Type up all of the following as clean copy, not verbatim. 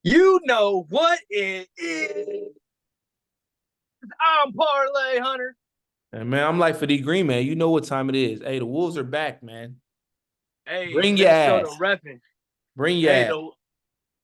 You know what it is. I'm Parlay Hunter. And man, I'm like for the Green man. You know what time it is. Hey, the Wolves are back, man. Hey, Bring your Minnesota ass. repping. Bring your Hey, ass. the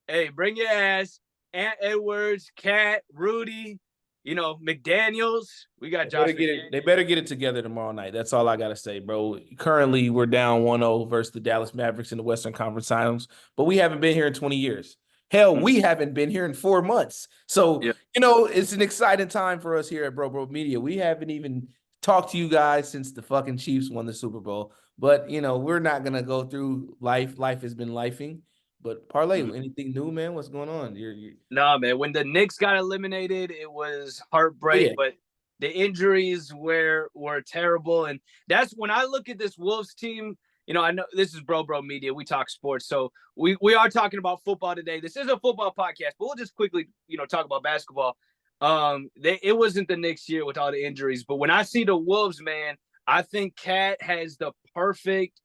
hey, bring your ass. Ant Edwards, Cat, Rudy, McDaniels. We got They better Josh get it. They McDaniels. better get it together tomorrow night. That's all I gotta say, bro. Currently, we're down 1-0 versus the Dallas Mavericks in the Western Conference Finals, but we haven't been here in 20 years. Hell, Mm, we haven't been here in 4 months. So, yeah. it's an exciting time for us here at Bro Media. We haven't even talked to you guys since the fucking Chiefs won the Super Bowl. But we're not gonna go through life. Life has been lifing. But Parlay, Mm. anything new, man? What's going on? You're Nah, man. When the Knicks got eliminated, it was oh heartbreak, yeah. but the injuries were terrible. And that's when I look at this Wolves team. I know this is Bro Media. We talk sports. So we are talking about football today. This is a football podcast, but we'll just quickly, talk about basketball. It wasn't the Knicks year with all the injuries, but when I see the Wolves, man, I think Cat has the perfect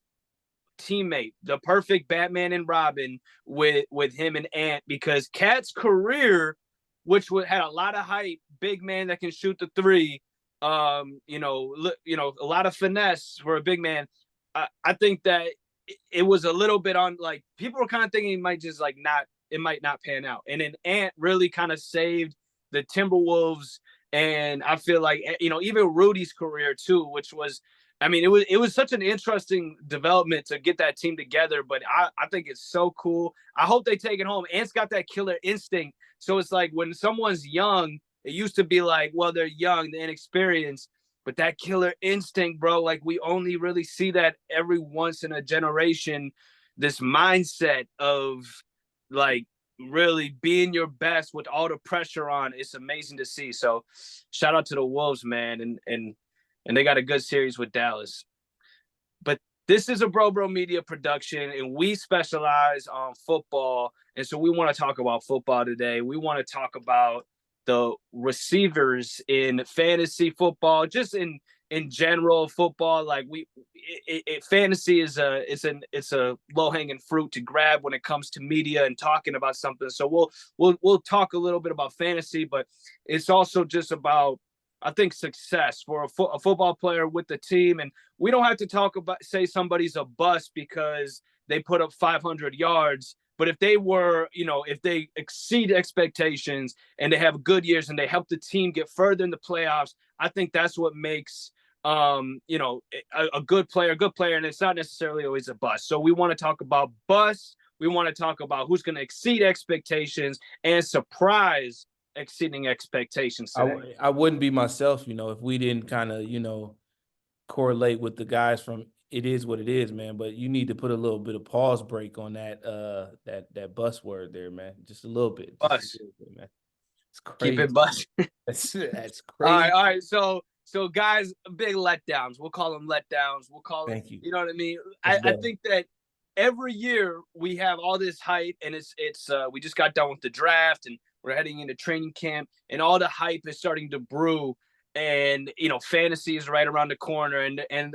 teammate, the perfect Batman and Robin with him and Ant, because Cat's career, which had a lot of hype, big man that can shoot the three, a lot of finesse for a big man. I think that it was a little bit on, like, people were kind of thinking it might not pan out, and then Ant really kind of saved the Timberwolves. And I feel like, even Rudy's career too, which was, I mean, it was such an interesting development to get that team together. But I think it's so cool. I hope they take it home. Ant's got that killer instinct. So it's like when someone's young, it used to be like, well, they're young, they're inexperienced. But that killer instinct, bro, like we only really see that every once in a generation. This mindset of, like, really being your best with all the pressure on. It's amazing to see. So shout out to the Wolves, man. And they got a good series with Dallas. But this is a Bro Media production, and we specialize on football. And so we want to talk about football today. We want to talk about the receivers in fantasy football, just in general football. Like fantasy is a low hanging fruit to grab when it comes to media and talking about something. So we'll talk a little bit about fantasy, but it's also just about, I think, success for a football player with the team. And we don't have to say somebody's a bust because they put up 500 yards. But if if they exceed expectations and they have good years and they help the team get further in the playoffs, I think that's what makes a good player, and it's not necessarily always a bust. So we want to talk about busts. We want to talk about who's going to exceed expectations and surprise exceeding expectations today. I wouldn't be myself, if we didn't kind of, correlate with the guys from It Is What It Is, man. But you need to put a little bit of pause break on that bus word there, man. Just a little bit. Just a Bust. little bit, man. It's Keep it crazy. bust. That's All right, crazy. all right. So guys, big letdowns. We'll call them letdowns. We'll call it, Thank you. you know what I mean? Let's I go. think that every year we have all this hype, and it's we just got done with the draft, and we're heading into training camp, and all the hype is starting to brew. And fantasy is right around the corner, and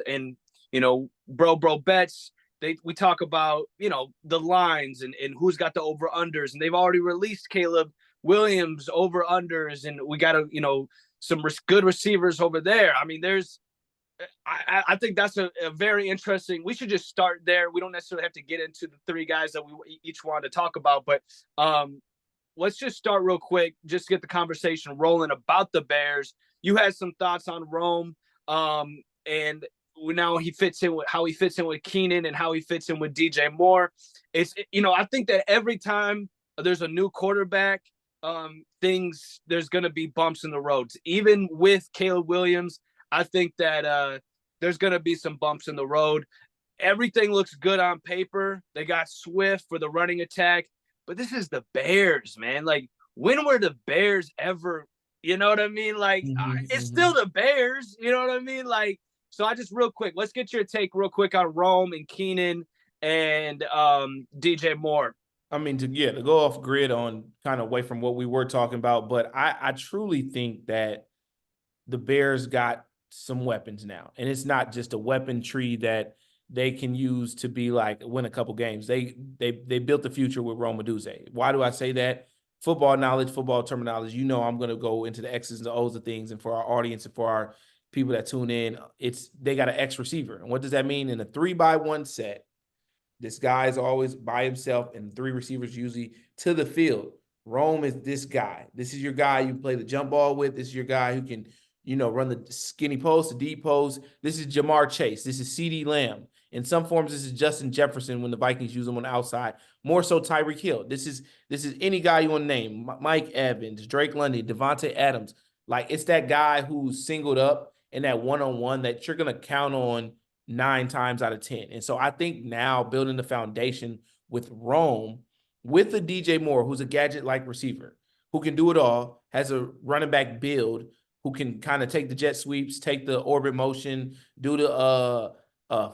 bro bets. We talk about the lines and who's got the over unders, and they've already released Caleb Williams over unders, and we got some good receivers over there. I mean, I think that's a very interesting. We should just start there. We don't necessarily have to get into the three guys that we each wanted to talk about, but let's just start real quick, just get the conversation rolling about the Bears. You had some thoughts on Rome, and now he fits in with how he fits in with Keenan and how he fits in with DJ Moore. I think that every time there's a new quarterback, there's going to be bumps in the roads. Even with Caleb Williams, I think that there's going to be some bumps in the road. Everything looks good on paper. They got Swift for the running attack, but this is the Bears, man. Like, when were the Bears ever? You know what I mean? Like, Mhm, it's still mhm. the Bears. You know what I mean? Like, so I just real quick, let's get your take real quick on Rome and Keenan and DJ Moore. I mean, to go off grid on kind of away from what we were talking about, but I truly think that the Bears got some weapons now, and it's not just a weapon tree that they can use to be like win a couple games. They built the future with Rome Odunze. Why do I say that? football knowledge, football terminology, you know I'm going to go into the X's and the O's of things. And for our audience and for our people that tune in, they got an X receiver. And what does that mean? In a 3-by-1 set, this guy's always by himself and 3 receivers usually to the field. Rome is this guy. This is your guy you play the jump ball with. This is your guy who can, run the skinny post, the deep post. This is Jamar Chase. This is CeeDee Lamb. In some forms, this is Justin Jefferson when the Vikings use him on the outside. More so Tyreek Hill. This is any guy you want to name. Mike Evans, Drake London, Devontae Adams. Like, it's that guy who's singled up in that one-on-one that you're going to count on 9 times out of 10. And so I think now building the foundation with Rome, with the DJ Moore, who's a gadget-like receiver, who can do it all, has a running back build, who can kind of take the jet sweeps, take the orbit motion, do the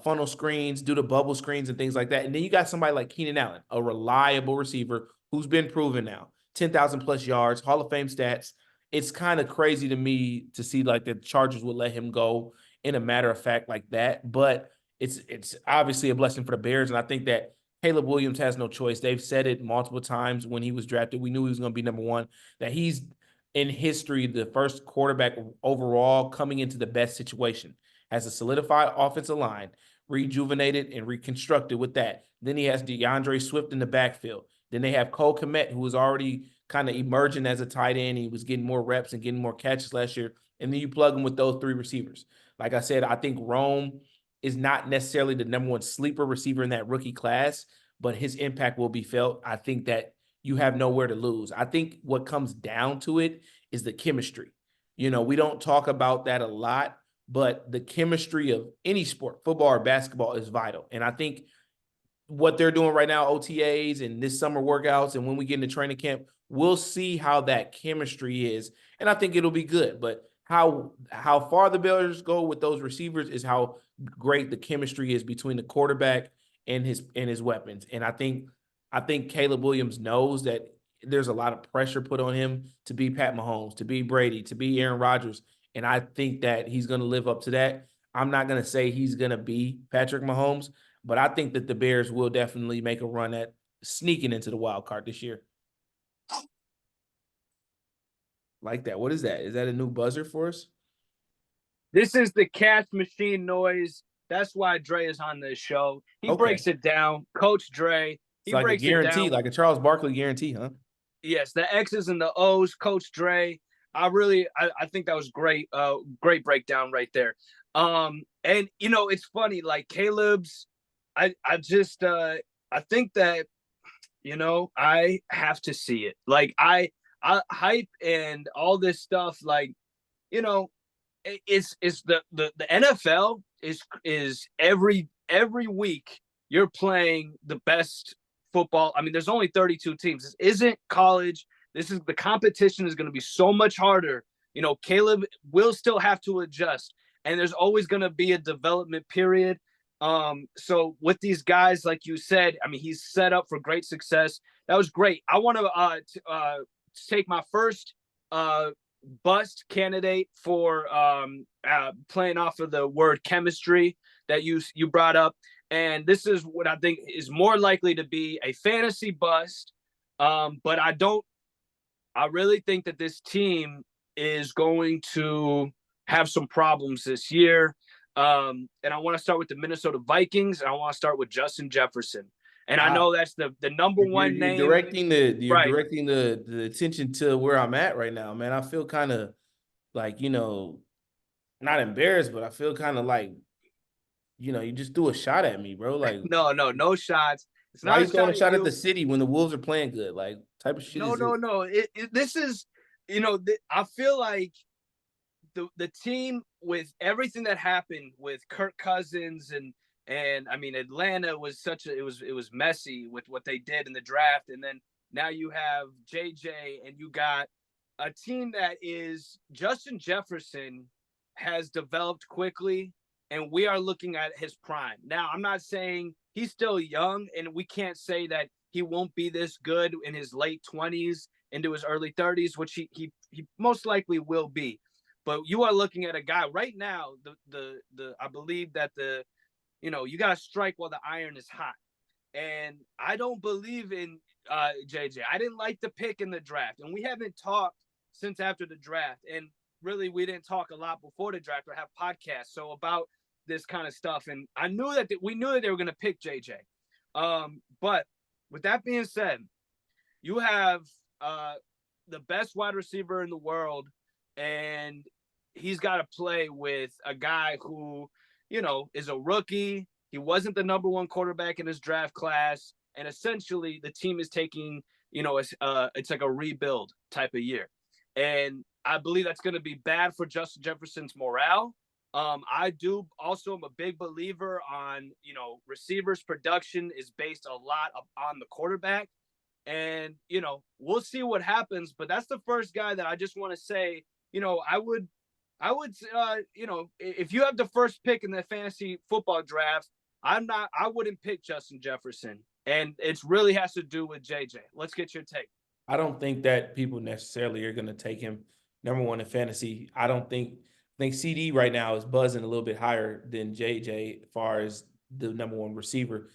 funnel screens, do the bubble screens and things like that. And then you got somebody like Keenan Allen, a reliable receiver who's been proven now, 10,000 plus yards, Hall of Fame stats. It's kind of crazy to me to see like the Chargers would let him go in a matter of fact like that. But it's obviously a blessing for the Bears. And I think that Caleb Williams has no choice. They've said it multiple times when he was drafted. We knew he was going to be number 1, that he's in history the first quarterback overall coming into the best situation. Has a solidified offensive line, rejuvenated and reconstructed with that. Then he has DeAndre Swift in the backfield. Then they have Cole Kmet, who was already kind of emerging as a tight end. He was getting more reps and getting more catches last year. And then you plug him with those 3 receivers. Like I said, I think Rome is not necessarily the number 1 sleeper receiver in that rookie class, but his impact will be felt. I think that you have nowhere to lose. I think what comes down to it is the chemistry. We don't talk about that a lot, but the chemistry of any sport, football or basketball, is vital. And I think what they're doing right now, OTAs and this summer workouts, and when we get into training camp, we'll see how that chemistry is. And I think it'll be good. But how far the Bears go with those receivers is how great the chemistry is between the quarterback and his weapons. And I think Caleb Williams knows that there's a lot of pressure put on him to be Pat Mahomes, to be Brady, to be Aaron Rodgers. And I think that he's going to live up to that. I'm not going to say he's going to be Patrick Mahomes, but I think that the Bears will definitely make a run at sneaking into the wild card this year. Like that. What is that? Is that a new buzzer for us? This is the cash machine noise. That's why Dre is on this show. He breaks it down. Coach Dre. It's like breaks a guarantee, it down. Like a Charles Barkley guarantee, huh? Yes, the X's and the O's, Coach Dre. I think that was great. Great breakdown right there. And it's funny, like Caleb's, I think that, I have to see it. Like I hype and all this stuff, like, it's the NFL is every week you're playing the best football. I mean, there's only 32 teams. This isn't college. The competition is going to be so much harder. Caleb will still have to adjust, and there's always going to be a development period. So with these guys, like you said, I mean, he's set up for great success. That was great. I want to take my first bust candidate for playing off of the word chemistry that you brought up. And this is what I think is more likely to be a fantasy bust. But I really think that this team is going to have some problems this year. And I want to start with the Minnesota Vikings, and I want to start with Justin Jefferson. And I know that's the number one name. You're directing the attention to where I'm at right now, man. I feel kind of like, not embarrassed, but I feel kind of like, you just threw a shot at me, bro. Like, no shots. It's not. Why are you throwing a shot at the city when the Wolves are playing good? Like, type of shit. No. This is, I feel like the team, with everything that happened with Kirk Cousins and I mean, Atlanta was it was messy with what they did in the draft. And then now you have JJ, and you got a team that is Justin Jefferson has developed quickly, and we are looking at his prime. Now, I'm not saying he's still young, and we can't say that he won't be this good in his late 20s into his early 30s, which he most likely will be. But you are looking at a guy right now, I believe that you got to strike while the iron is hot. And I don't believe in JJ. I didn't like the pick in the draft, and we haven't talked since after the draft. And really, we didn't talk a lot before the draft or have podcasts so about this kind of stuff. And I knew that we knew that they were going to pick JJ. But with that being said, you have the best wide receiver in the world, and he's got to play with a guy who, is a rookie. He wasn't the number one quarterback in his draft class, and essentially the team is taking, it's like a rebuild type of year, and I believe that's going to be bad for Justin Jefferson's morale. I do also am a big believer on, receivers production is based a lot on the quarterback. And, we'll see what happens. But that's the first guy that I just want to say, if you have the first pick in the fantasy football draft, I wouldn't pick Justin Jefferson. And it really has to do with JJ. Let's get your take. I don't think that people necessarily are going to take him number one in fantasy. I think CD right now is buzzing a little bit higher than JJ as far as the number one receiver.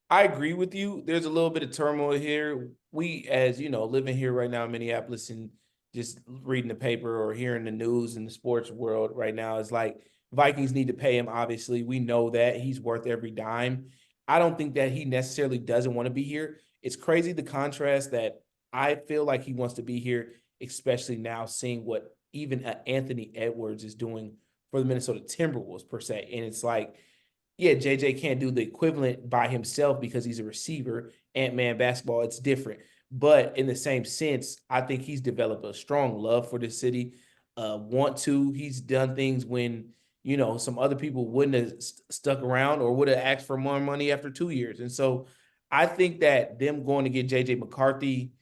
I agree with you. There's a little bit of turmoil here. We, as you know, living here right now in Minneapolis and just reading the paper or hearing the news in the sports world right now is like Vikings need to pay him. Obviously, we know that he's worth every dime. I don't think that he necessarily doesn't want to be here. It's crazy the contrast that I feel like he wants to be here, especially now seeing what even Anthony Edwards is doing for the Minnesota Timberwolves per se. And it's like, yeah, JJ can't do the equivalent by himself because he's a receiver. Ant-Man basketball, it's different. But in the same sense, I think he's developed a strong love for the city. He's done things when, some other people wouldn't have stuck around or would have asked for more money after 2 years. And so I think that them going to get JJ McCarthy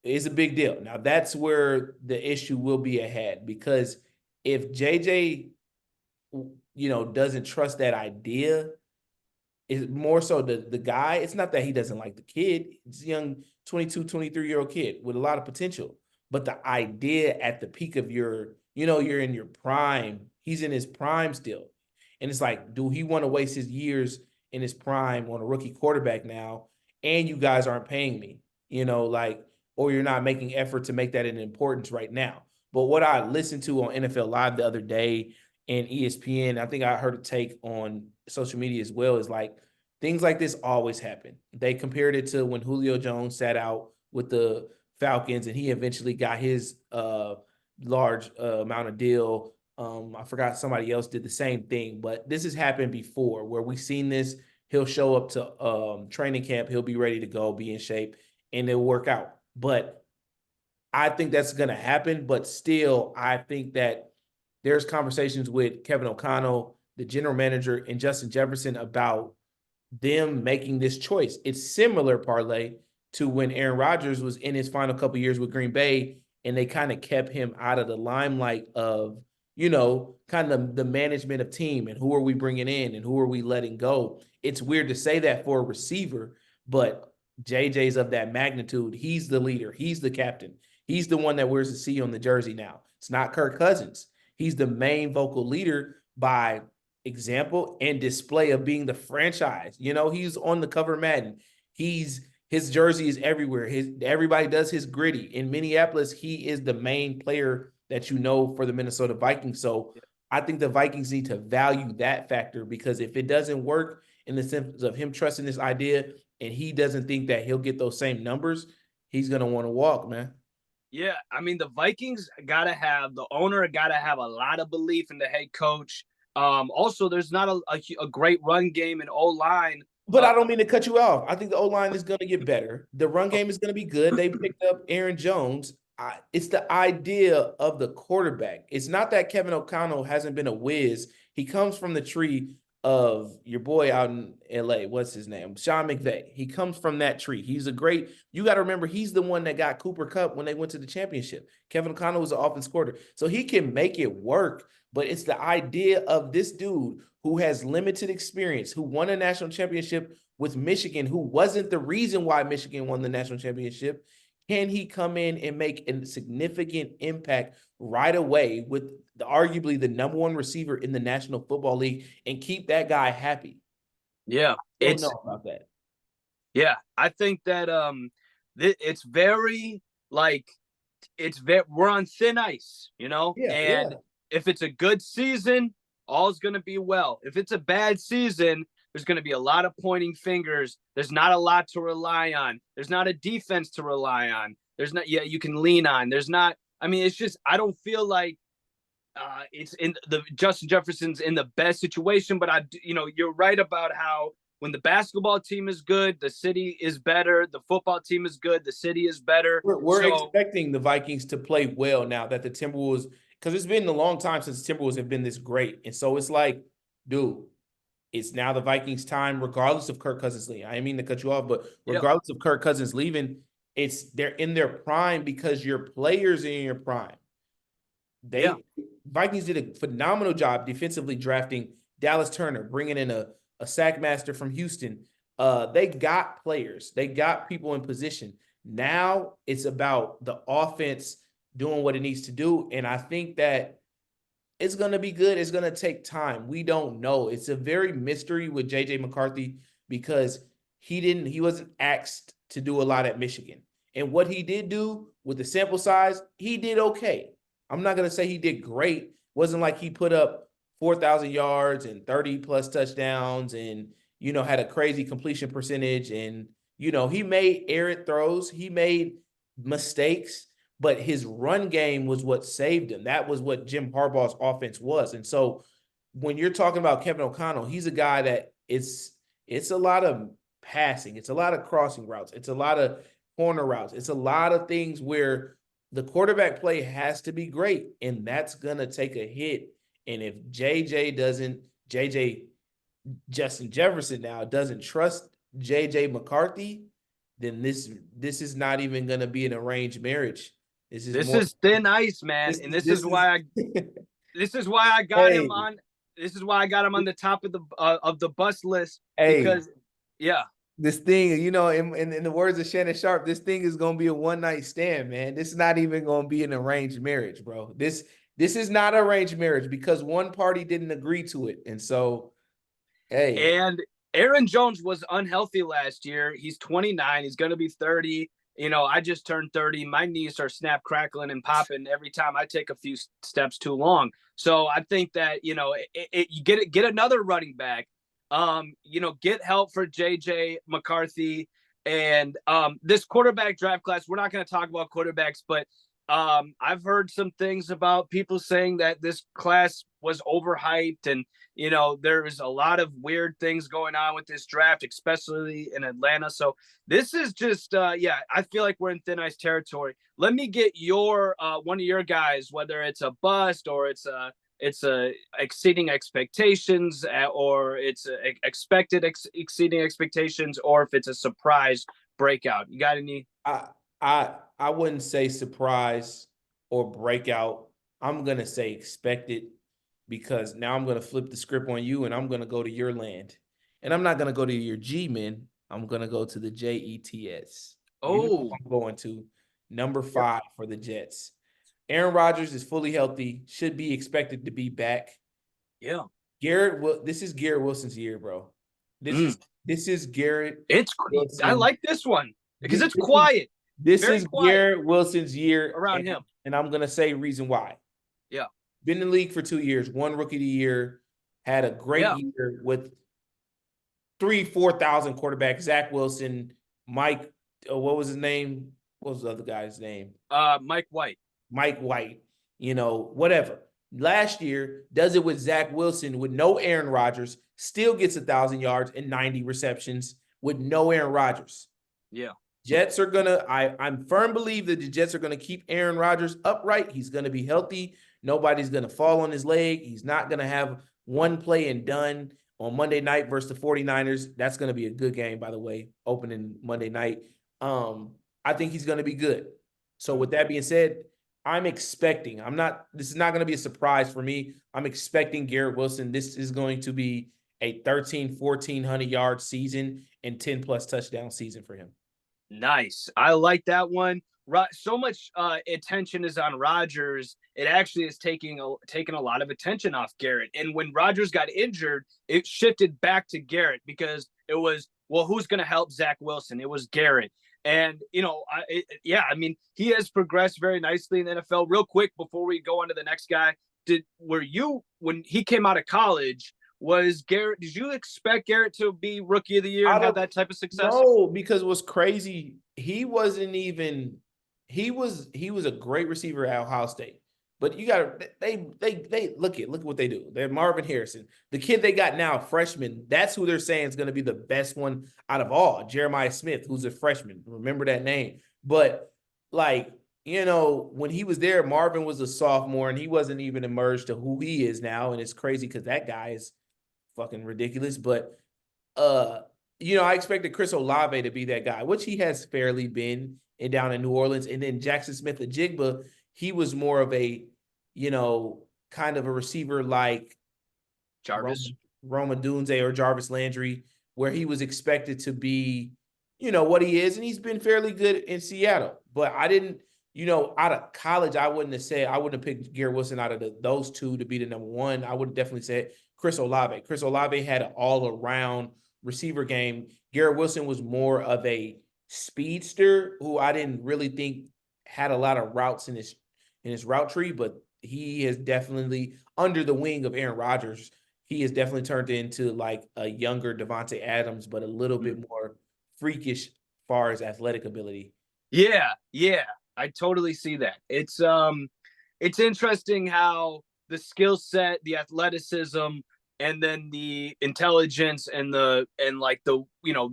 is a big deal. Now, that's where the issue will be ahead, because if JJ, doesn't trust that idea, it's more so the guy. It's not that he doesn't like the kid. It's a young 22, 23-year-old kid with a lot of potential. But the idea at the peak of you're in your prime. He's in his prime still. And it's like, do he want to waste his years in his prime on a rookie quarterback now? And you guys aren't paying me, or you're not making effort to make that an importance right now. But what I listened to on NFL Live the other day and ESPN, I think I heard a take on social media as well, is like things like this always happen. They compared it to when Julio Jones sat out with the Falcons and he eventually got his large amount of deal. I forgot somebody else did the same thing, but this has happened before where we've seen this. He'll show up to training camp. He'll be ready to go, be in shape, and it'll work out. But I think that's going to happen. But still, I think that there's conversations with Kevin O'Connell, the general manager, and Justin Jefferson about them making this choice. It's similar, Parlay, to when Aaron Rodgers was in his final couple of years with Green Bay, and they kind of kept him out of the limelight of, kind of the management of team and who are we bringing in and who are we letting go. It's weird to say that for a receiver, but JJ's of that magnitude. He's the leader. He's the captain. He's the one that wears the C on the jersey now. It's not Kirk Cousins. He's the main vocal leader by example and display of being the franchise. He's on the cover of Madden. His jersey is everywhere. Everybody does his gritty. In Minneapolis, he is the main player that for the Minnesota Vikings. So I think the Vikings need to value that factor, because if it doesn't work in the sense of him trusting this idea and he doesn't think that he'll get those same numbers, he's going to want to walk, man. Yeah, I mean, the Vikings the owner got to have a lot of belief in the head coach. Also, there's not a great run game and O-line. But I don't mean to cut you off. I think the O-line is going to get better. The run game is going to be good. They picked up Aaron Jones. It's the idea of the quarterback. It's not that Kevin O'Connell hasn't been a whiz. He comes from the tree of your boy out in LA. What's his name? Sean McVay. He comes from that tree. You got to remember, he's the one that got Cooper Kupp when they went to the championship. Kevin O'Connell was the offense coordinator. So he can make it work, but it's the idea of this dude who has limited experience, who won a national championship with Michigan, who wasn't the reason why Michigan won the national championship. Can he come in and make a significant impact right away with arguably the number one receiver in the National Football League and keep that guy happy? Yeah, I don't know about that. Yeah, I think that it's very like we're on thin ice, you know? Yeah, And yeah. if it's a good season, all's going to be well. If it's a bad season, there's going to be a lot of pointing fingers. There's not a lot to rely on. There's not a defense to rely on. There's not, yeah, you can lean on. There's not, I mean, it's just, I don't feel like it's in the Justin Jefferson's in the best situation, but you're right about how when the basketball team is good, the city is better. The football team is good, the city is better. We're So expecting the Vikings to play well now that the Timberwolves, because it's been a long time since the Timberwolves have been this great. And so it's like, dude, it's now the Vikings' time, regardless of Kirk Cousins leaving. I didn't mean to cut you off, but yeah, regardless of Kirk Cousins leaving, they're in their prime because your players are in your prime. yeah, Vikings did a phenomenal job defensively drafting Dallas Turner, bringing in a sack master from Houston. They got players, they got people in position. Now it's about the offense doing what it needs to do, and I think that it's going to be good. It's going to take time. We don't know. It's a very mystery with JJ McCarthy because he wasn't asked to do a lot at Michigan. And what he did do with the sample size, he did okay. I'm not going to say he did great. Wasn't like he put up 4,000 yards and 30 plus touchdowns and had a crazy completion percentage and he made errant throws, he made mistakes, but his run game was what saved him. That was what Jim Harbaugh's offense was. And so when you're talking about Kevin O'Connell, he's a guy that it's a lot of passing, it's a lot of crossing routes, it's a lot of corner routes, it's a lot of things where the quarterback play has to be great, and that's gonna take a hit. And if JJ Justin Jefferson now doesn't trust JJ McCarthy, then this is not even gonna be an arranged marriage. This is this more. is thin ice, man, and This is. this is why I got him Hey, on. This is why I got him on the top of the bus list hey, because, yeah, this thing, in the words of Shannon Sharp, this thing is gonna be a one night stand, man. This is not even gonna be an arranged marriage, bro. This is not arranged marriage because one party didn't agree to it, and so, hey, and Aaron Jones was unhealthy last year. He's 29. He's going to be 30. I just turned 30. My knees are snap, crackling, and popping every time I take a few steps too long. So I think that, you get another running back. Get help for JJ McCarthy. And this quarterback draft class, we're not going to talk about quarterbacks, but I've heard some things about people saying that this class was overhyped and there's a lot of weird things going on with this draft, especially in Atlanta. So this is just, I feel like we're in thin ice territory. Let me get your one of your guys, whether it's a bust or it's a exceeding expectations or it's expected exceeding expectations, or if it's a surprise breakout. You got any? I I wouldn't say surprise or breakout. I'm gonna say expected because now I'm gonna flip the script on you and I'm gonna go to your land. And I'm not gonna go to your G men. I'm gonna go to the Jets. You know who Oh, I'm going to. Number yep. 5 for the Jets. Aaron Rodgers is fully healthy, should be expected to be back. Yeah. This is Garrett Wilson's year, bro. This Mm. is this is Garrett It's I Wilson. like this one because This it's quiet, very is quiet Garrett Wilson's year, around him. and I'm gonna say reason why. Yeah. Been in the league for 2 years, won rookie of the year, had a great Yeah. year with 4,000 quarterbacks. Zach Wilson, Mike, what was his name? What was the other guy's name? Mike White. Mike White, whatever. Last year, does it with Zach Wilson with no Aaron Rodgers, still gets 1,000 yards and 90 receptions with no Aaron Rodgers. Yeah. Jets are gonna. I'm firm believe that the Jets are gonna keep Aaron Rodgers upright. He's gonna be healthy. Nobody's gonna fall on his leg. He's not gonna have one play and done on Monday night versus the 49ers. That's gonna be a good game, by the way, opening Monday night. I think he's gonna be good. So with that being said, I'm expecting. This is not gonna be a surprise for me. I'm expecting Garrett Wilson. This is going to be a 1,100 yard season and 10 plus touchdown season for him. Nice. I like that one. So much attention is on Rodgers. It actually is taking a lot of attention off Garrett. And when Rodgers got injured, it shifted back to Garrett because it was well, who's going to help Zach Wilson? It was Garrett. And, I mean, he has progressed very nicely in the NFL. Real quick, before we go on to the next guy, when he came out of college, did you expect Garrett to be rookie of the year and have that type of success? No, because what's crazy, he was a great receiver at Ohio State. But you gotta they look what they do. They're Marvin Harrison. The kid they got now, freshman, that's who they're saying is gonna be the best one out of all. Jeremiah Smith, who's a freshman. Remember that name. But when he was there, Marvin was a sophomore and he wasn't even emerged to who he is now. And it's crazy because that guy is fucking ridiculous. But I expected Chris Olave to be that guy, which he has fairly been down in New Orleans. And then Jackson Smith-Njigba, he was more of a, kind of a receiver like Jarvis, Rome Odunze or Jarvis Landry, where he was expected to be, what he is. And he's been fairly good in Seattle. But I didn't, out of college, I wouldn't have picked Garrett Wilson out of those two to be the number one. I would have definitely said Chris Olave. Chris Olave had an all-around receiver game. Garrett Wilson was more of a speedster who I didn't really think had a lot of routes in his route tree, but he has definitely, under the wing of Aaron Rodgers, he has definitely turned into like a younger Devontae Adams, but a little bit more freakish as far as athletic ability. Yeah, I totally see that. It's interesting how the skill set, the athleticism, and then the intelligence and the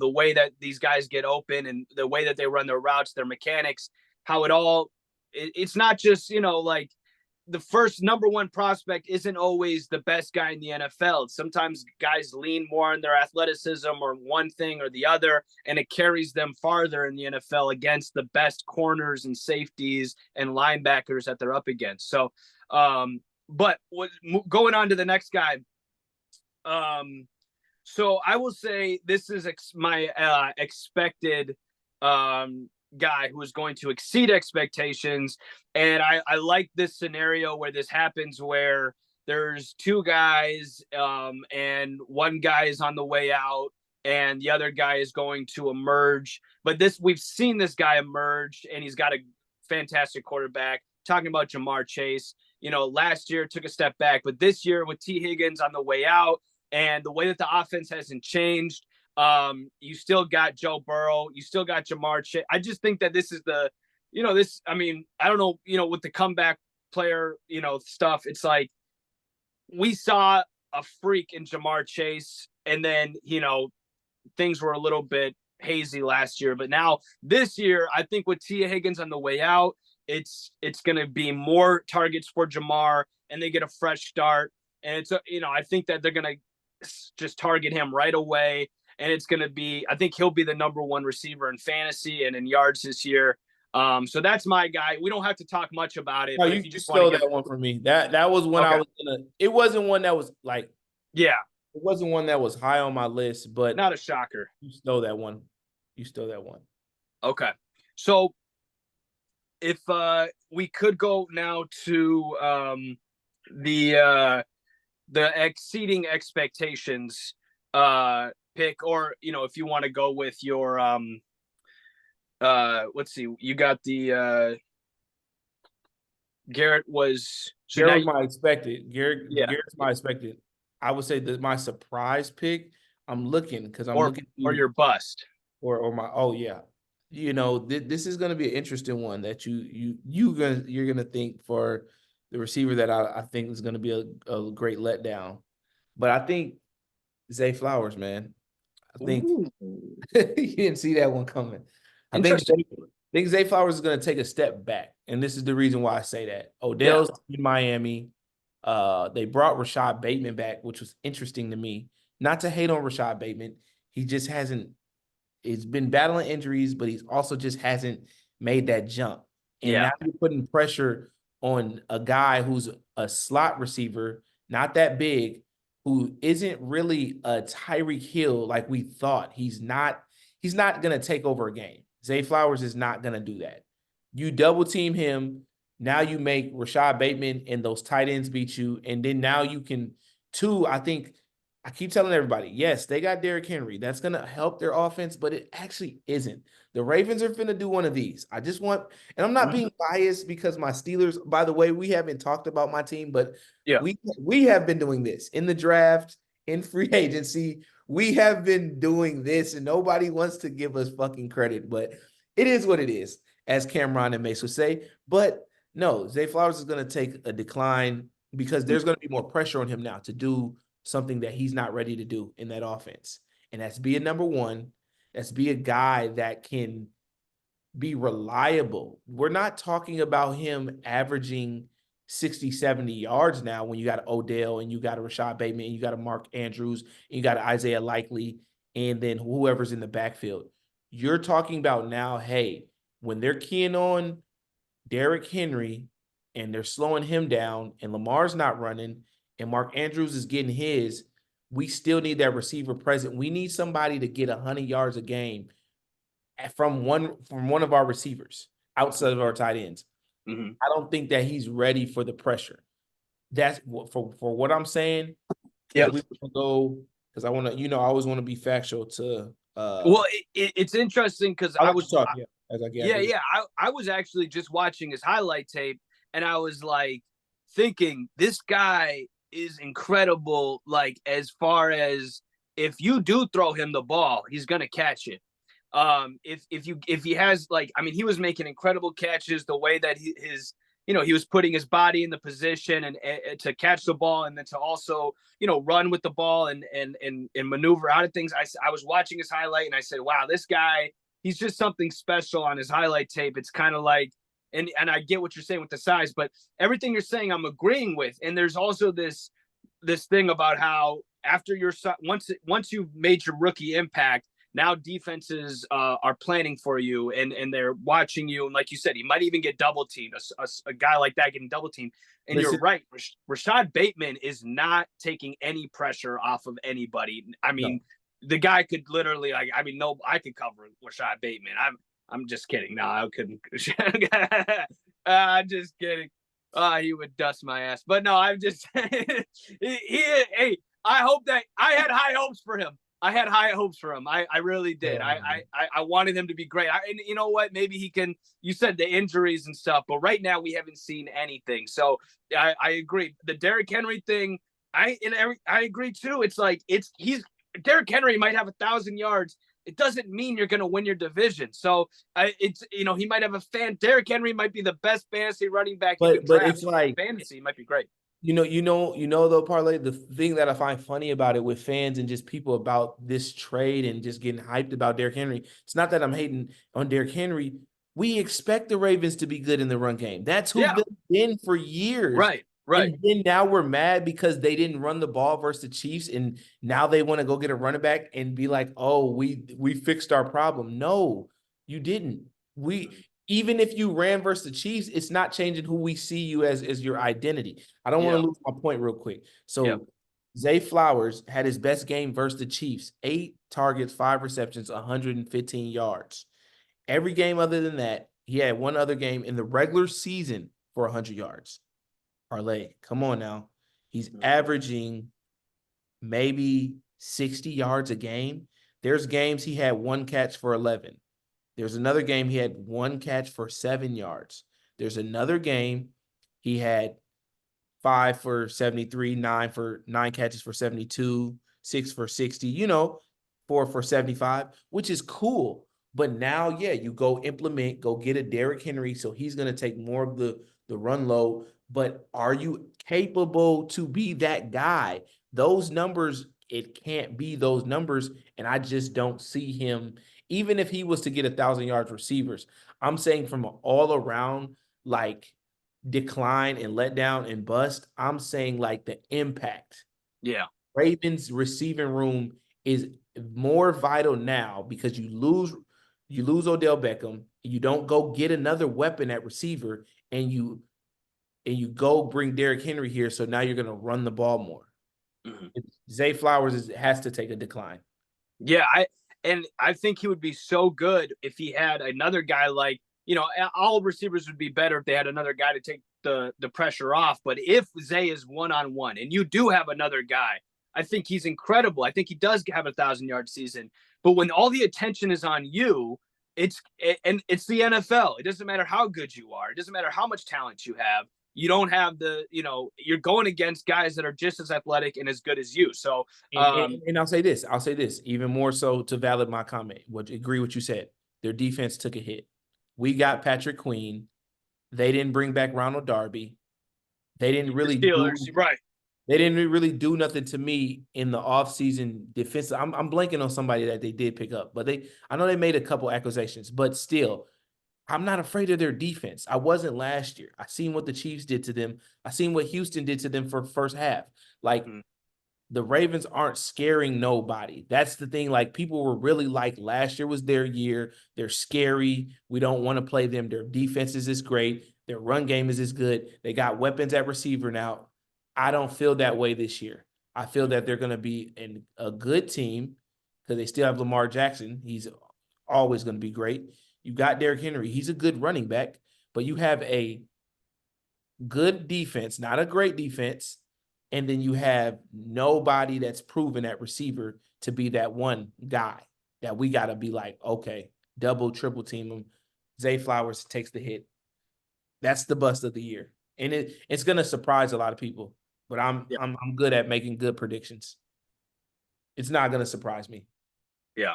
way that these guys get open and the way that they run their routes, their mechanics, how it's not just, like the first number one prospect isn't always the best guy in the NFL. Sometimes guys lean more on their athleticism or one thing or the other, and it carries them farther in the NFL against the best corners and safeties and linebackers that they're up against. So, but going on to the next guy, so I will say this is my expected guy who is going to exceed expectations. And I like this scenario where this happens, where there's two guys and one guy is on the way out and the other guy is going to emerge. But we've seen this guy emerge and he's got a fantastic quarterback. Talking about Ja'Marr Chase, last year took a step back, but this year with T. Higgins on the way out and the way that the offense hasn't changed, you still got Joe Burrow, you still got Ja'Marr Chase. I just think that this is I don't know, with the comeback player, stuff, it's like we saw a freak in Ja'Marr Chase and then, things were a little bit hazy last year, but now this year, I think with T. Higgins on the way out, it's going to be more targets for Ja'Marr and they get a fresh start. And it's, I think that they're going to just target him right away. And it's going to be, I think he'll be the number one receiver in fantasy and in yards this year. So that's my guy. We don't have to talk much about it. No, you just stole that one from me. That was one. Okay. It wasn't one that was like, yeah, it wasn't one that was high on my list, but not a shocker. You stole that one. Okay. So if we could go now to the exceeding expectations pick, or if you want to go with your let's see, you got the Garrett was my expected. Garrett's my expected. I would say that my surprise pick, I'm looking because I'm looking or your bust or my this is going to be an interesting one that you're gonna think for the receiver that I think is going to be a great letdown. But I think Zay Flowers, man. I think you didn't see that one coming. I think Zay Flowers is going to take a step back, and this is the reason why I say that. Odell's in Miami. They brought Rashad Bateman back, which was interesting to me. Not to hate on Rashad Bateman, he just hasn't. He's been battling injuries, but he's also just hasn't made that jump. And now you're putting pressure on a guy who's a slot receiver, not that big, who isn't really a Tyreek Hill like we thought. He's not going to take over a game. Zay Flowers is not going to do that. You double team him. Now you make Rashad Bateman and those tight ends beat you. And then now you can, I think I keep telling everybody, yes, they got Derrick Henry. That's going to help their offense, but it actually isn't. The Ravens are finna do one of these. I just want, and I'm not being biased because my Steelers, by the way, we haven't talked about my team, but Yeah. we have been doing this in the draft, in free agency. We have been doing this, and nobody wants to give us fucking credit, but it is what it is, as Cameron and Mace would say. But no, Zay Flowers is going to take a decline because there's going to be more pressure on him now to do something that he's not ready to do in that offense. And that's be a number one. That's be a guy that can be reliable. We're not talking about him averaging 60, 70 yards now when you got Odell and you got a Rashad Bateman and you got a Mark Andrews and you got Isaiah Likely and then whoever's in the backfield. You're talking about now, hey, when they're keying on Derrick Henry and they're slowing him down and Lamar's not running and Mark Andrews is getting his, we still need that receiver present. We need somebody to get 100 yards a game from one of our receivers outside of our tight ends. Mm-hmm. I don't think that he's ready for the pressure. That's for what I'm saying. Yeah. We go because I want to, I always want to be factual to. Well, it's interesting because I was talking. I was actually just watching his highlight tape and I was like thinking this guy is incredible. Like as far as if you do throw him the ball, he's gonna catch it. If he has like, I mean, he was making incredible catches. The way that he was putting his body in the position and to catch the ball and then to also run with the ball and maneuver out of things. I was watching his highlight and I said, wow, this guy, he's just something special on his highlight tape. It's kind of like, and I get what you're saying with the size, but everything you're saying, I'm agreeing with. And there's also this thing about how after once you've made your rookie impact, now defenses are planning for you and they're watching you. And like you said, he might even get double teamed, a guy like that getting double teamed. And you're right. Rashad Bateman is not taking any pressure off of anybody. I mean, the guy could literally, I could cover Rashad Bateman. I'm just kidding. No, I couldn't. I'm just kidding. He would dust my ass. But no, I'm just hey, I hope that I had high hopes for him. I really did. I wanted him to be great. And you know what? Maybe he can. You said the injuries and stuff, but right now we haven't seen anything. So I agree. The Derrick Henry thing, I agree too. It's like Derrick Henry might have 1,000 yards. It doesn't mean you're going to win your division. So he might have Derrick Henry might be the best fantasy running back. But it's like fantasy might be great. Though, Parlay, the thing that I find funny about it with fans and just people about this trade and just getting hyped about Derrick Henry, it's not that I'm hating on Derrick Henry. We expect the Ravens to be good in the run game. That's who they've been for years. Right. And then now we're mad because they didn't run the ball versus the Chiefs, and now they want to go get a running back and be like, oh, we fixed our problem. No, you didn't. Even if you ran versus the Chiefs, it's not changing who we see you as your identity. I don't want to lose my point real quick. So Zay Flowers had his best game versus the Chiefs, 8 targets, 5 receptions, 115 yards. Every game other than that, he had one other game in the regular season for 100 yards. Parlay, come on now. He's averaging maybe 60 yards a game. There's games he had 1 catch for 11. There's another game he had 1 catch for 7 yards. There's another game he had 5 for 73, 9 catches for 72, 6 for 60, 4 for 75, which is cool. But now, you go get a Derrick Henry, so he's going to take more of the run load. But are you capable to be that guy? Those numbers, it can't be those numbers, and I just don't see him. Even if he was to get 1,000 yards receivers, I'm saying from an all-around, like, decline and letdown and bust, I'm saying, like, the impact. Yeah. Ravens receiving room is more vital now because you lose Odell Beckham, you don't go get another weapon at receiver, and you go bring Derrick Henry here, so now you're going to run the ball more. Mm-hmm. Zay Flowers has to take a decline. Yeah, I think he would be so good if he had another guy like, all receivers would be better if they had another guy to take the pressure off. But if Zay is one-on-one and you do have another guy, I think he's incredible. I think he does have 1,000-yard season. But when all the attention is on you, it's the NFL. It doesn't matter how good you are. It doesn't matter how much talent you have. You don't have you're going against guys that are just as athletic and as good as you. So, and I'll say this, even more so to validate my comment. Would agree what you said. Their defense took a hit. We got Patrick Queen. They didn't bring back Ronald Darby. They didn't really Steelers, right? They didn't really do nothing to me in the offseason defense. I'm blanking on somebody that they did pick up, but I know they made a couple acquisitions, but still, I'm not afraid of their defense. I wasn't last year. I seen what the Chiefs did to them. I seen what Houston did to them for first half. Like, the Ravens aren't scaring nobody. That's the thing. Like, people were really like, last year was their year. They're scary. We don't want to play them. Their defense is great. Their run game is good. They got weapons at receiver now. I don't feel that way this year. I feel that they're going to be a good team because they still have Lamar Jackson. He's always going to be great. You got Derrick Henry. He's a good running back, but you have a good defense, not a great defense. And then you have nobody that's proven at receiver to be that one guy that we got to be like, okay, double, triple team him. Zay Flowers takes the hit. That's the bust of the year. And it's going to surprise a lot of people. But I'm good at making good predictions. It's not going to surprise me. Yeah.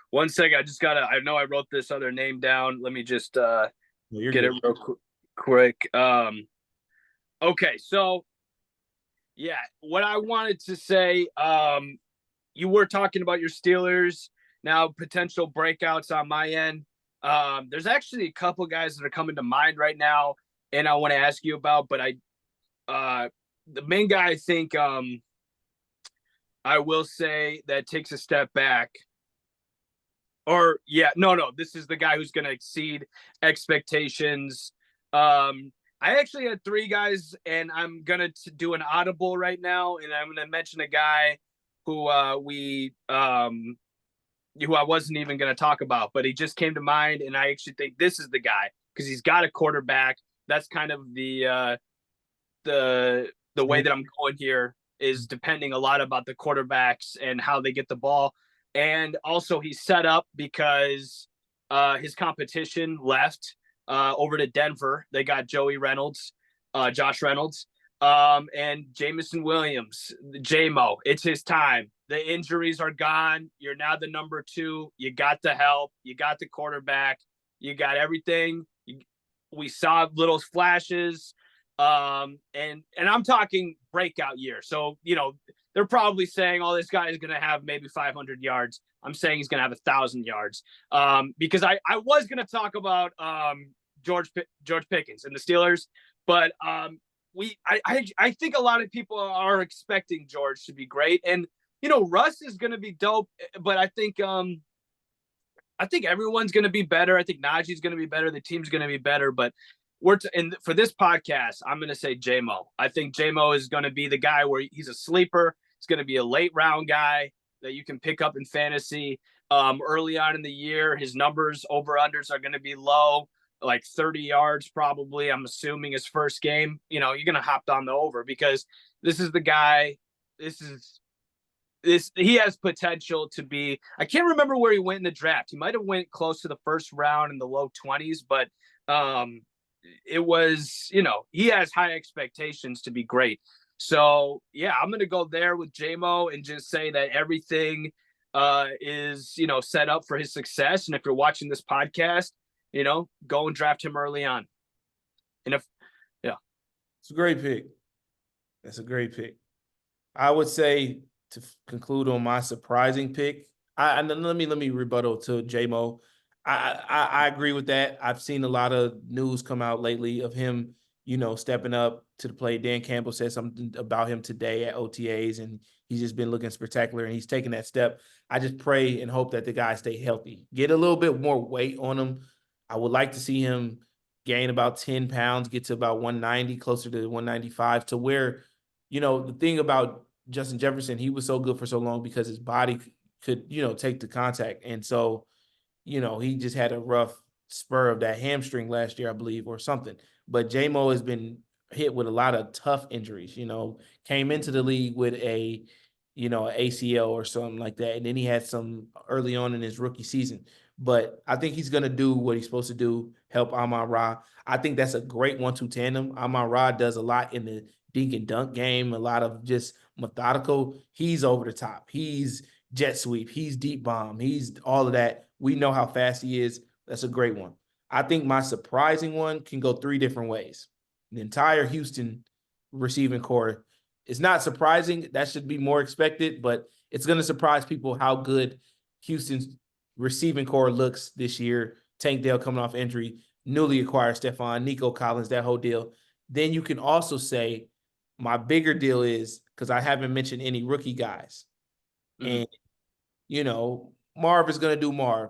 1 second. I know I wrote this other name down. Let me just get it real quick. Okay. So, yeah, what I wanted to say, you were talking about your Steelers, now potential breakouts on my end. There's actually a couple guys that are coming to mind right now, and I want to ask you about, but the main guy I think I will say that takes a step back. This is the guy who's going to exceed expectations. I actually had 3 guys, and I'm going to do an audible right now, and I'm going to mention a guy who who I wasn't even going to talk about, but he just came to mind, and I actually think this is the guy because he's got a quarterback. That's kind of the way that I'm going here is depending a lot about the quarterbacks and how they get the ball. And also he's set up because his competition left over to Denver. They got Josh Reynolds, and Jameson Williams, J-Mo. It's his time. The injuries are gone. You're now the number 2. You got the help. You got the quarterback. You got everything. We saw little flashes. And I'm talking breakout year. So, they're probably saying, oh, this guy is going to have maybe 500 yards. I'm saying he's going to have 1,000 yards. Because I was going to talk about George Pickens and the Steelers, but I think a lot of people are expecting George to be great. And, Russ is going to be dope, but I think everyone's going to be better. I think Najee's going to be better. The team's going to be better, but for this podcast, I'm going to say J-Mo. I think J-Mo is going to be the guy where he's a sleeper. He's going to be a late round guy that you can pick up in fantasy. Early on in the year, his numbers over-unders are going to be low, like 30 yards probably. I'm assuming his first game. You're going to hop on the over because this is the guy. He has potential to be. I can't remember where he went in the draft. He might have went close to the first round in the low 20s, but it was, he has high expectations to be great. So, yeah, I'm going to go there with J-Mo and just say that everything is, set up for his success. And if you're watching this podcast, go and draft him early on. And it's a great pick. That's a great pick. I would say to conclude on my surprising pick, let me rebuttal to J-Mo. I agree with that. I've seen a lot of news come out lately of him, stepping up to the plate. Dan Campbell said something about him today at OTAs, and he's just been looking spectacular, and he's taking that step. I just pray and hope that the guy stay healthy. Get a little bit more weight on him. I would like to see him gain about 10 pounds, get to about 190, closer to 195, to where, the thing about Justin Jefferson, he was so good for so long because his body could, take the contact. And so, he just had a rough spur of that hamstring last year, I believe, or something. But J-Mo has been hit with a lot of tough injuries, came into the league with a ACL or something like that. And then he had some early on in his rookie season. But I think he's going to do what he's supposed to do, help Amon-Ra. I think that's a great 1-2 tandem. Amon-Ra does a lot in the dink and dunk game, a lot of just methodical. He's over the top. He's jet sweep. He's deep bomb. He's all of that. We know how fast he is. That's a great one. I think my surprising one can go 3 different ways. The entire Houston receiving core is not surprising. That should be more expected, but it's going to surprise people how good Houston's receiving core looks this year. Tank Dell coming off injury, newly acquired Stephon, Nico Collins, that whole deal. Then you can also say my bigger deal is, because I haven't mentioned any rookie guys. And, Marv is going to do Marv.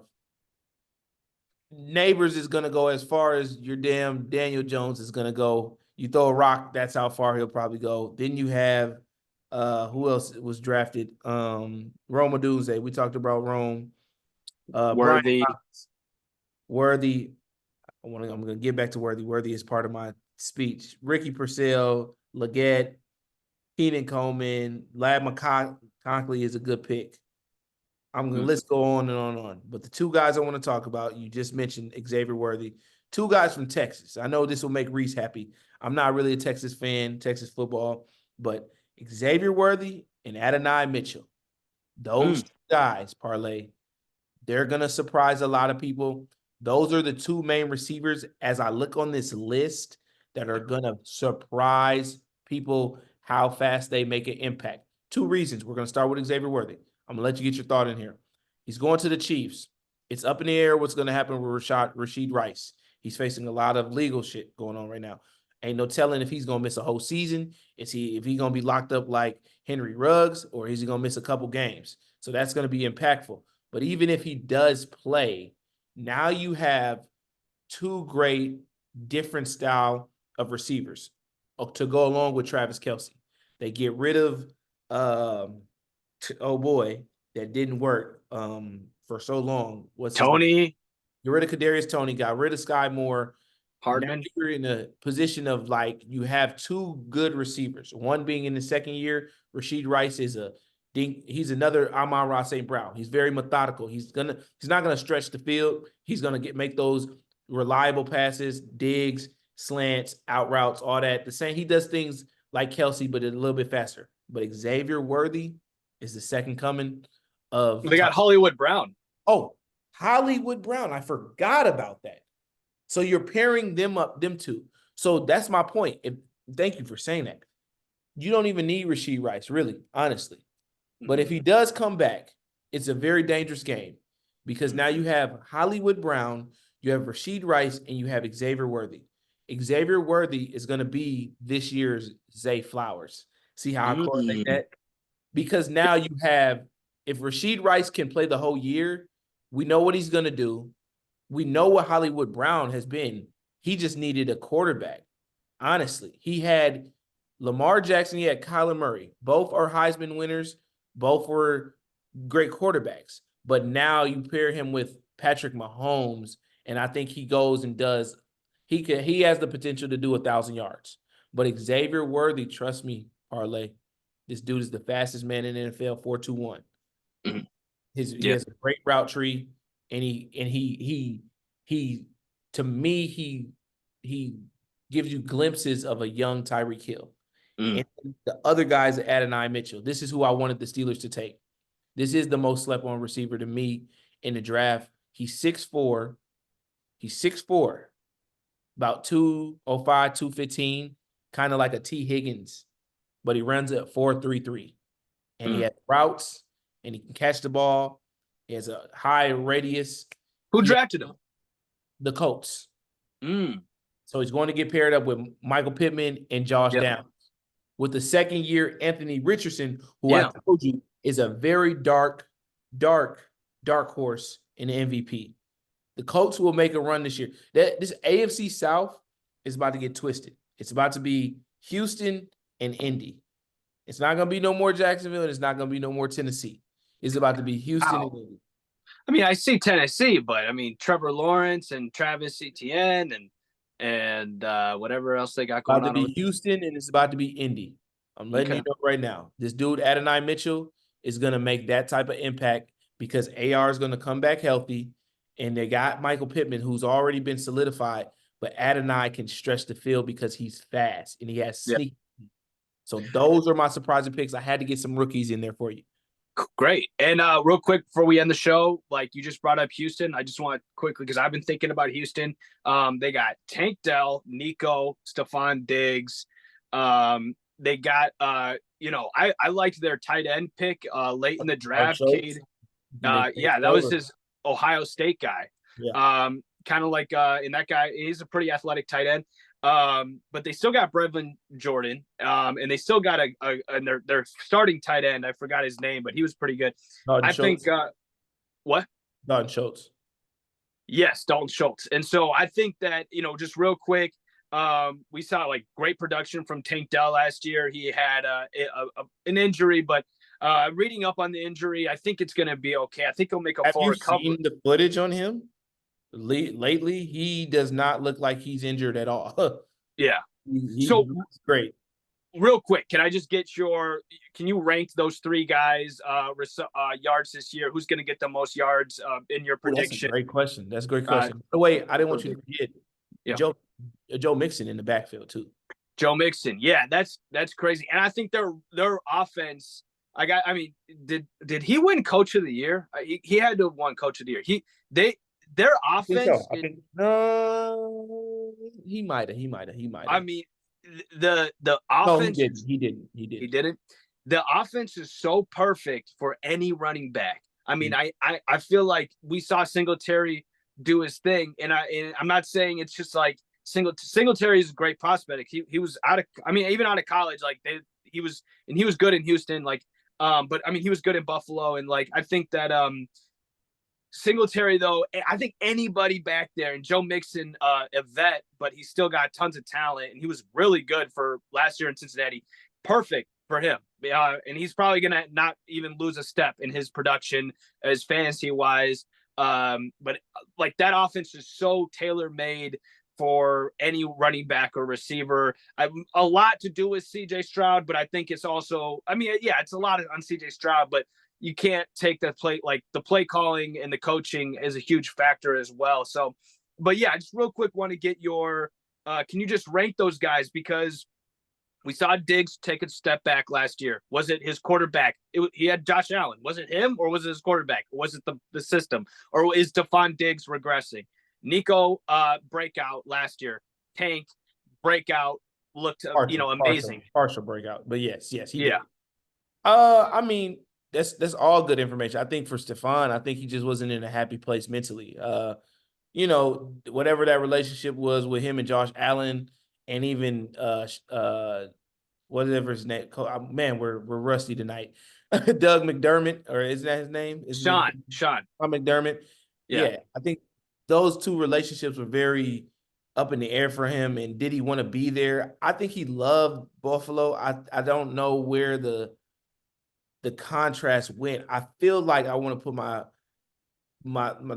Neighbors is going to go as far as your damn Daniel Jones is going to go. You throw a rock, that's how far he'll probably go. Then you have who else was drafted? Rome Odunze. We talked about Rome. Worthy. Worthy. I'm gonna get back to Worthy. Worthy is part of my speech. Ricky Purcell, Leggett, Keenan Coleman, Lad McConkley is a good pick. Let's go on and on and on. But the 2 guys I want to talk about, you just mentioned Xavier Worthy. 2 guys from Texas. I know this will make Reese happy. I'm not really a Texas fan, Texas football, but Xavier Worthy and Adonai Mitchell, those 2 guys, Parlay, they're going to surprise a lot of people. Those are the 2 main receivers, as I look on this list, that are going to surprise people how fast they make an impact. 2 reasons. We're going to start with Xavier Worthy. I'm going to let you get your thought in here. He's going to the Chiefs. It's up in the air what's going to happen with Rashid Rice. He's facing a lot of legal shit going on right now. Ain't no telling if he's going to miss a whole season. If he's going to be locked up like Henry Ruggs, or is he going to miss a couple games? So that's going to be impactful. But even if he does play, now you have 2 great different style of receivers to go along with Travis Kelce. They get rid of, that didn't work for so long. Tony. Get rid of Kadarius Toney, got rid of Sky Moore. Hardman. Now you're in a position of you have 2 good receivers. One being in the second year, Rashid Rice is he's another Amon-Ra St. Brown. He's very methodical. He's not gonna stretch the field. He's gonna make those reliable passes, digs, slants, out routes, all that. The same. He does things like Kelce, but a little bit faster. But Xavier Worthy is the second coming of. They got Hollywood Brown. Oh, Hollywood Brown. I forgot about that. So you're pairing them 2. So that's my point. Thank you for saying that. You don't even need Rashid Rice, really, honestly. But if he does come back, it's a very dangerous game, because now you have Hollywood Brown, you have Rashid Rice, and you have Xavier Worthy. Xavier Worthy is going to be this year's Zay Flowers. See how I correlate that? Because now you have, if Rashid Rice can play the whole year, we know what he's going to do. We know what Hollywood Brown has been. He just needed a quarterback. Honestly, he had Lamar Jackson, he had Kyler Murray. Both are Heisman winners. Both were great quarterbacks. But now you pair him with Patrick Mahomes, and I think he goes and does. He has the potential to do 1,000 yards. But Xavier Worthy, trust me, Parlay, this dude is the fastest man in the NFL, 4.21. He has a great route tree, and he to me he gives you glimpses of a young Tyreek Hill. And the other guys, Adonai Mitchell. This is who I wanted the Steelers to take. This is the most slept on receiver to me in the draft. He's 6'4". He's 6'4", about 205, 215, kind of like a T. Higgins, but he runs at 4.33. And he has routes, and he can catch the ball. He has a high radius. Who drafted him? The Colts. So he's going to get paired up with Michael Pittman and Josh Downs. With the second year, Anthony Richardson, who I told you is a very dark horse in the MVP. The Colts will make a run this year. This AFC South is about to get twisted. It's about to be Houston and Indy. It's not going to be no more Jacksonville, and it's not going to be no more Tennessee. It's about to be Houston and Indy. I mean, I see Tennessee, but I mean Trevor Lawrence and Travis Etienne and whatever else they got going on. It's about to be Houston, and it's about to be Indy. I'm letting you know right now. This dude, Adonai Mitchell, is going to make that type of impact because AR is going to come back healthy. And they got Michael Pittman, who's already been solidified, but Adonai can stretch the field because he's fast and he has Yeah. sneak. So those are my surprising picks. I had to get some rookies in there for you. Great. And real quick before we end the show, like you just brought up Houston, I just want to quickly, because I've been thinking about Houston. They got Tank Dell, Nico, Stephon Diggs. They got I liked their tight end pick late in the draft. Cade. Yeah, that was his Ohio State guy. Yeah. Kind of like and that guy, he's a pretty athletic tight end. But they still got Brevin Jordan, and they still got and their starting tight end. I forgot his name, but he was pretty good. Dalton I Schultz. think what? Dalton Schultz. Yes, Dalton Schultz. And so I think that just real quick, we saw like great production from Tank Dell last year. He had an injury, but reading up on the injury, I think it's going to be okay. I think he'll make a full recovery. Have you seen the footage on him? Lately, he does not look like he's injured at all. Yeah. He So looks great. Real quick, can I just get can you rank those three guys yards this year? Who's going to get the most yards in your prediction? That's a great question. That's a great question. By the way, I didn't want you to forget Joe Mixon in the backfield too. Joe Mixon. Yeah, that's crazy. And I think their offense, did he win coach of the year? He had to have won coach of the year. Their offense. He might have. I mean, the offense. No, he didn't. He didn't. The offense is so perfect for any running back. I mean, I feel like we saw Singletary do his thing, and I'm not saying it's just like Singletary is a great prospect. He was even out of college, like he was good in Houston, like but I mean he was good in Buffalo, and like I think that Singletary, though, I think anybody back there, and Joe Mixon, a vet, but he's still got tons of talent, and he was really good for last year in Cincinnati. Perfect for him. And he's probably going to not even lose a step in his production as fantasy-wise. But like that offense is so tailor-made for any running back or receiver. A lot to do with CJ Stroud, but I think it's also, it's a lot on CJ Stroud, but you can't take the play calling and the coaching is a huge factor as well. So, but yeah, just real quick, want to get your, can you just rank those guys? Because we saw Diggs take a step back last year. Was it his quarterback? He had Josh Allen. Was it him or was it his quarterback? Was it the system? Or is Stephon Diggs regressing? Nico, breakout last year. Tank, breakout, looked, amazing. Partial breakout. But yes, he did. That's all good information. I think for Stephon, I think he just wasn't in a happy place mentally. Whatever that relationship was with him and Josh Allen, and even whatever his name. Man, we're rusty tonight. Doug McDermott, or isn't that his name? Sean McDermott. Yeah, I think those two relationships were very up in the air for him. And did he want to be there? I think he loved Buffalo. I don't know where the contrast went. I feel like I want to put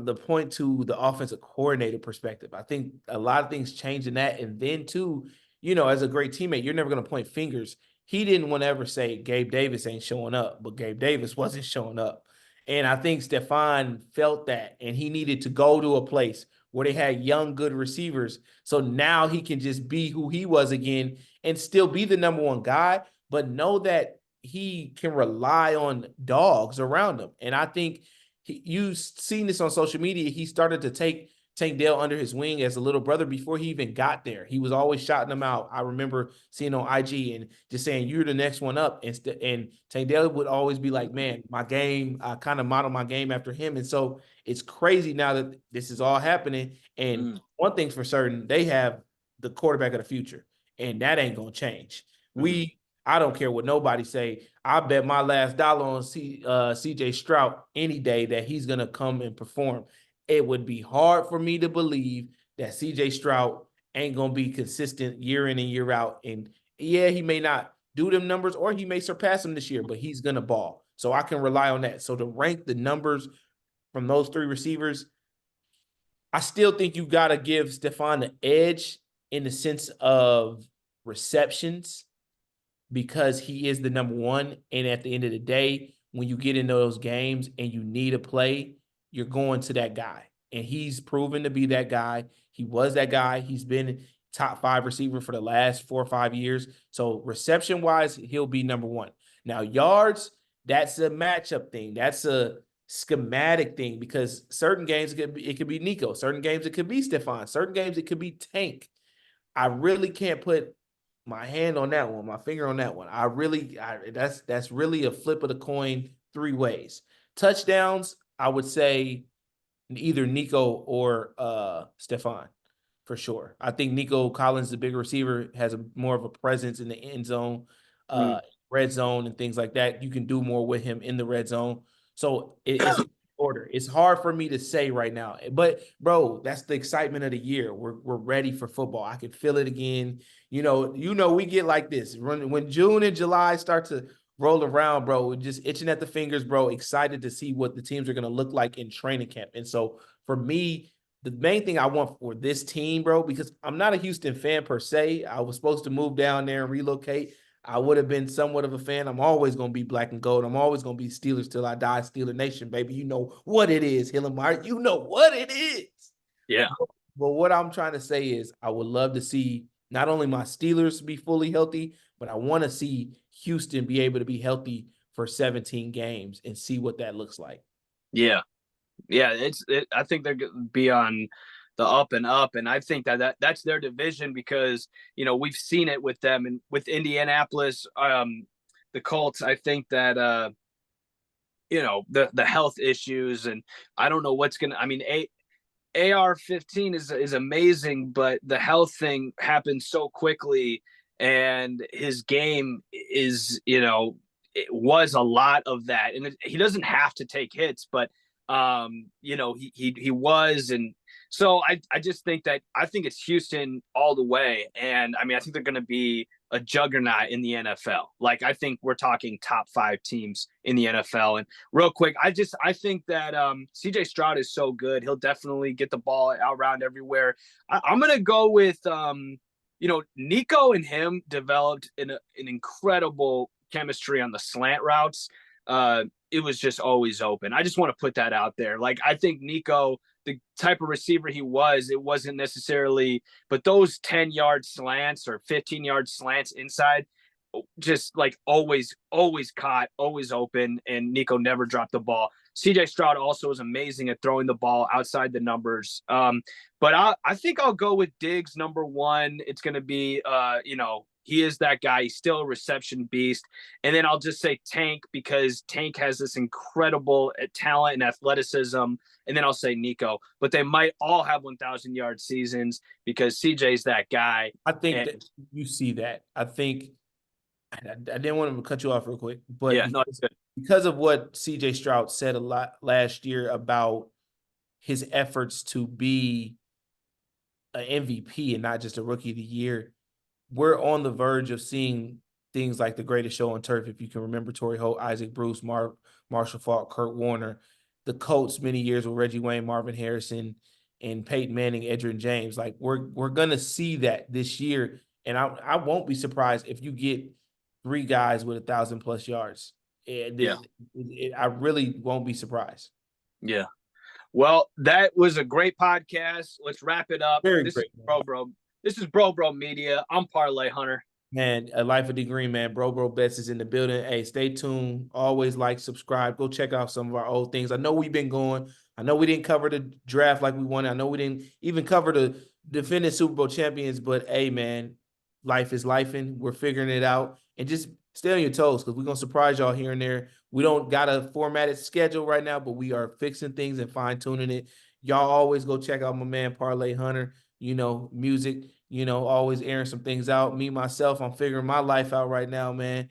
the point to the offensive coordinator perspective. I think a lot of things change in that. And then too, as a great teammate, you're never going to point fingers. He didn't want to ever say Gabe Davis ain't showing up, but Gabe Davis wasn't showing up. And I think Stephon felt that, and he needed to go to a place where they had young, good receivers. So now he can just be who he was again and still be the number one guy, but know that he can rely on dogs around him. And I think you've seen this on social media. He started to take Tank Dell under his wing as a little brother before he even got there. He was always shouting him out. I remember seeing on IG and just saying, you're the next one up. And Tank Dell would always be like, man, my game, I kind of model my game after him. And so it's crazy now that this is all happening. And one thing's for certain, they have the quarterback of the future, and that ain't going to change. I don't care what nobody say. I bet my last dollar on CJ Stroud any day that he's going to come and perform. It would be hard for me to believe that CJ Stroud ain't going to be consistent year in and year out. And yeah, he may not do them numbers or he may surpass them this year, but he's going to ball. So I can rely on that. So to rank the numbers from those three receivers, I still think you got to give Stephon the edge in the sense of receptions. because he is the number one. And at the end of the day, when you get into those games and you need a play, you're going to that guy. And he's proven to be that guy. He was that guy. He's been top 5 receiver for the last 4 or 5 years. So reception wise, he'll be number one. Now, yards, that's a matchup thing. That's a schematic thing, because certain games it could be Nico. Certain games it could be Stephon. Certain games it could be Tank. I really can't put my hand on that one, my finger on that one. That's really a flip of the coin 3 ways. Touchdowns, I would say either Nico or Stephon for sure. I think Nico Collins, the bigger receiver, has more of a presence in the end zone, red zone, and things like that. You can do more with him in the red zone. So it's order. It's hard for me to say right now, but bro, that's the excitement of the year. We're ready for football. I can feel it again. You know, we get like this when June and July start to roll around, bro. We're just itching at the fingers, bro. Excited to see what the teams are going to look like in training camp. And so for me, the main thing I want for this team, bro, because I'm not a Houston fan per se. I was supposed to move down there and relocate. I would have been somewhat of a fan. I'm always going to be black and gold. I'm always going to be Steelers till I die. Steeler Nation, baby. You know what it is, Hillenmeyer. You know what it is. Yeah. But what I'm trying to say is I would love to see not only my Steelers be fully healthy, but I want to see Houston be able to be healthy for 17 games and see what that looks like. Yeah. Yeah. I think they're going to be on the up and up. And I think that's their division because, we've seen it with them and with Indianapolis, the Colts. I think that, the health issues, and I don't know what's going to, AR-15 is amazing, but the health thing happened so quickly, and his game is, it was a lot of that, and he doesn't have to take hits, but he was, and so I just think it's Houston all the way, and I think they're going to be a juggernaut in the NFL. Like, I think we're talking top 5 teams in the NFL. And real quick, I think that CJ Stroud is so good. He'll definitely get the ball out around everywhere. I'm going to go with, Nico and him developed an incredible chemistry on the slant routes. It was just always open. I just want to put that out there. Like, I think Nico, the type of receiver he was, it wasn't necessarily, but those 10-yard slants or 15-yard slants inside, just like always caught, always open, and Nico never dropped the ball. CJ Stroud also is amazing at throwing the ball outside the numbers. But I think I'll go with Diggs number 1. It's going to be, he is that guy. He's still a reception beast. And then I'll just say Tank, because Tank has this incredible talent and athleticism. And then I'll say Nico. But they might all have 1,000-yard seasons because CJ's that guy. I think that you see that. I think I didn't want to cut you off real quick, but yeah, because of what CJ Stroud said a lot last year about his efforts to be an MVP and not just a rookie of the year, we're on the verge of seeing things like the greatest show on turf. If you can remember Torrey Holt, Isaac Bruce, Marshall Faulk, Kurt Warner, the Colts many years with Reggie Wayne, Marvin Harrison, and Peyton Manning, Edgerrin James. Like, we're gonna see that this year, and I won't be surprised if you get 3 guys with 1,000+ yards. I really won't be surprised. Yeah. Well, that was a great podcast. Let's wrap it up. Very great, This is Bro Media. I'm Parlay Hunter. Man, a Life of the Green, man. Bro Bets is in the building. Hey, stay tuned. Always like, subscribe. Go check out some of our old things. I know we've been going. I know we didn't cover the draft like we wanted. I know we didn't even cover the defending Super Bowl champions. But, hey, man, life is lifing. We're figuring it out. And just stay on your toes, because we're going to surprise y'all here and there. We don't got a formatted schedule right now, but we are fixing things and fine-tuning it. Y'all always go check out my man, Parlay Hunter. Music, always airing some things out. Me, myself, I'm figuring my life out right now, man.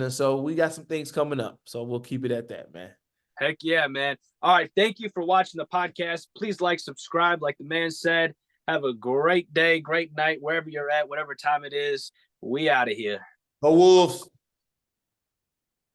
So we got some things coming up. So we'll keep it at that, man. Heck yeah, man. All right. Thank you for watching the podcast. Please like, subscribe, like the man said. Have a great day, great night, wherever you're at, whatever time it is. We out of here. Go Wolves.